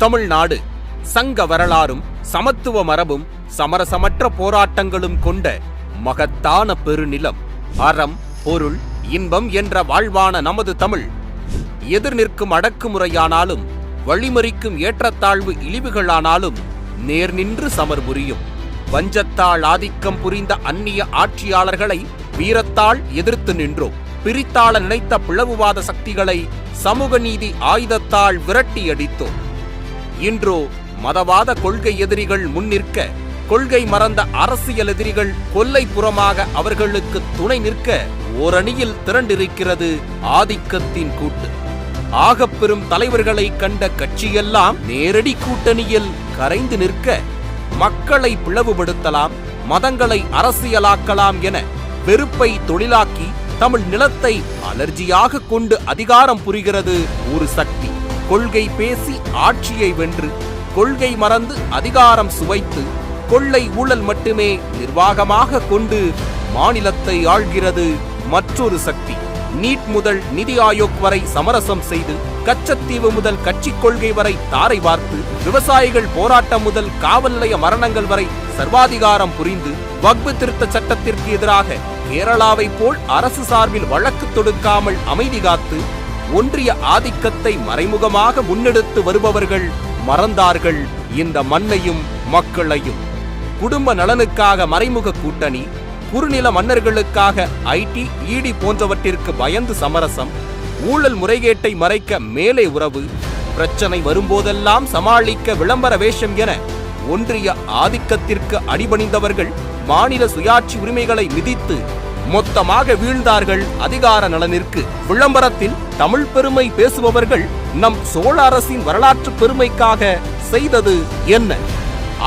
தமிழ்நாடு சங்க வரலாறும் சமத்துவ மரபும் சமரசமற்ற போராட்டங்களும் கொண்ட மகத்தான பெருநிலம். அறம், பொருள், இன்பம் என்ற வாழ்வான நமது தமிழ் எதிர் நிற்கும் அடக்குமுறையானாலும் வழிமறிக்கும் ஏற்றத்தாழ்வு இழிவுகளானாலும் நேர் நின்று சமர் புரியும். வஞ்சத்தால் ஆதிக்கம் புரிந்த அந்நிய ஆட்சியாளர்களை வீரத்தால் எதிர்த்து நின்றோம். பிரித்தாள நினைத்த பிளவுவாத சக்திகளை சமூக நீதி ஆயுதத்தால் விரட்டி அடித்தோம். இன்றோ மதவாத கொள்கை எதிரிகள் முன்னிற்க, கொள்கை மறந்த அரசியல் எதிரிகள் கொல்லைப்புறமாக அவர்களுக்கு துணை நிற்க ஓரணியில் திரண்டிருக்கிறது ஆதிக்கத்தின் கூட்டு. ஆகப்பெரும் தலைவர்களை கண்ட கட்சியெல்லாம் நேரடி கூட்டணியில் கரைந்து நிற்க, மக்களை பிளவுபடுத்தலாம், மதங்களை அரசியலாக்கலாம் என வெறுப்பை தொழிலாக்கி தமிழ் நிலத்தை அலர்ஜியாக கொண்டு அதிகாரம் புரிகிறது ஒரு சக்தி. கொள்கை பேசி ஆட்சியை வென்று, கொள்கை மறந்து அதிகாரம் சுவைத்து, கொள்ளை ஊழல் மட்டுமே நிர்வாகமாக கொண்டு மாநிலத்தை ஆள்கிறது மற்றொரு சக்தி. நீட் முதல் நிதி ஆயோக் வரை சமரசம் செய்து, கச்சத்தீவு முதல் கட்சி கொள்கை வரை தாரை வார்த்து, விவசாயிகள் போராட்டம் முதல் காவல் நிலைய மரணங்கள் வரை சர்வாதிகாரம் புரிந்து, வக்பு திருத்த சட்டத்திற்கு எதிராக கேரளாவை போல் அரசு சார்பில் வழக்கு தொடுக்காமல் அமைதி காத்து, ஒன்றிய ஆதிக்கத்தை மறைமுகமாக முன்னெடுத்து வருபவர்கள் மறந்தார்கள் இந்த மண்ணையும் மக்களையும். குடும்ப நலனுக்காக மறைமுக கூட்டணி, குறுநில மன்னர்களுக்காக ஐடி, இடி போன்றவற்றிற்கு பயந்து சமரசம், ஊழல் முறைகேட்டை மறைக்க மேலே உறவு, பிரச்சனை வரும்போதெல்லாம் சமாளிக்க விளம்பர வேஷம் என ஒன்றிய ஆதிக்கத்திற்கு அடிபணிந்தவர்கள் மாநில சுயாட்சி உரிமைகளை மிதித்து மொத்தமாக வீழ்ந்தார்கள் அதிகார நலனிற்கு. விளம்பரத்தில் தமிழ் பெருமை பேசுபவர்கள் நம் சோழ அரசின் வரலாற்று பெருமைக்காக செய்தது என்ன?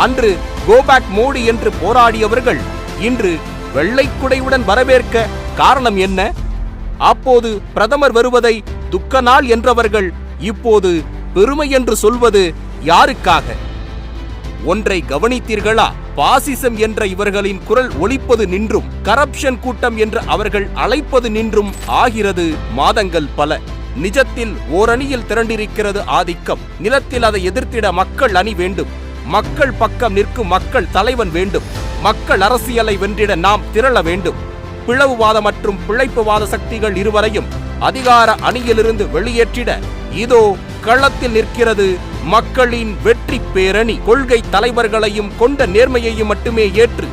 அன்று கோபேக் மோடி என்று போராடியவர்கள் இன்று வெள்ளைக்குடையுடன் வரவேற்க காரணம் என்ன? அப்போது பிரதமர் வருவதை துக்க நாள் என்றவர்கள் இப்போது பெருமை என்று சொல்வது யாருக்காக? ஒன்றை கவனித்தீர்களா? பாசிசம் என்ற இவர்களின் குரல் ஒலிப்பது நின்றும், கரப்ஷன் கூட்டம் என்று அவர்கள் அழைப்பது நின்றும் ஆகிறது மாதங்கள் பல. நிஜத்தில் ஓரணியில் திரண்டிருக்கிறது ஆதிக்கம். நிலத்தில் அதை எதிர்த்திட மக்கள் அணி வேண்டும். மக்கள் பக்கம் நிற்கும் மக்கள் தலைவன் வேண்டும். மக்கள் அரசியலை வென்றிட நாம் திரள வேண்டும். பிளவுவாத மற்றும் பிழைப்புவாத சக்திகள் இருவரையும் அதிகார அணியிலிருந்து வெளியேற்றிட இதோ களத்தில் நிற்கிறது மக்களின் வெற்றி பேரணி. கொள்கை தலைவர்களையும் கொண்ட நேர்மையையும் மட்டுமே ஏற்று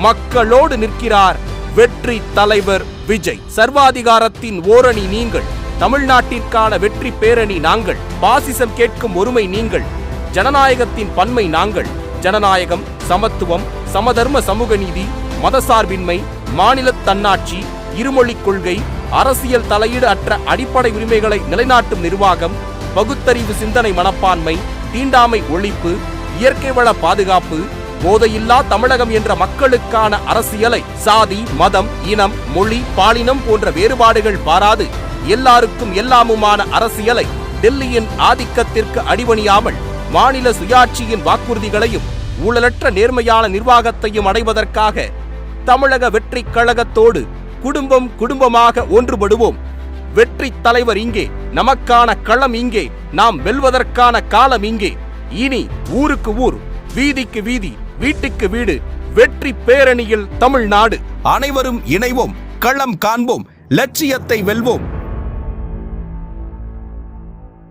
மக்களோடு நிற்கிறார் வெற்றி தலைவர் விஜய். சர்வாதிகாரத்தின் ஓரணி நீங்கள், தமிழ்நாட்டிற்கான வெற்றி பேரணி நாங்கள். பாசிசம் கேட்கும் ஒருமை நீங்கள், ஜனநாயகத்தின் பன்மை நாங்கள். ஜனநாயகம், சமத்துவம், சமதர்ம சமூக நீதி, மதசார்பின்மை, மாநில தன்னாட்சி, இருமொழிக் கொள்கை, அரசியல் தலையீடு அற்ற அடிப்படை உரிமைகளை நிலைநாட்டும் நிர்வாகம், பகுத்தறிவு சிந்தனை மனப்பான்மை, தீண்டாமை ஒழிப்பு, இயற்கை வள பாதுகாப்பு, போதையில்லா தமிழகம் என்ற மக்களுக்கான அரசியலை சாதி, மதம், இனம், மொழி, பாலினம் போன்ற வேறுபாடுகள் பாராது எல்லாருக்கும் எல்லாமுமான அரசியலை, டெல்லியின் ஆதிக்கத்திற்கு அடிபணியாமல் மாநில சுயாட்சியின் வாக்குறுதிகளையும் ஊழலற்ற நேர்மையான நிர்வாகத்தையும் அடைவதற்காக தமிழக வெற்றி கழகத்தோடு குடும்பம் குடும்பமாக ஒன்றுபடுவோம். வெற்றி தலைவர் இங்கே, நமக்கான களம் இங்கே, நாம் வெல்வதற்கான காலம் இங்கே. இனி ஊருக்கு ஊர், வீதிக்கு வீதி, வீட்டுக்கு வீடு, வெற்றி பேரணியில் தமிழ்நாடு. அனைவரும் இணைவோம், களம் காண்போம், லட்சியத்தை வெல்வோம்.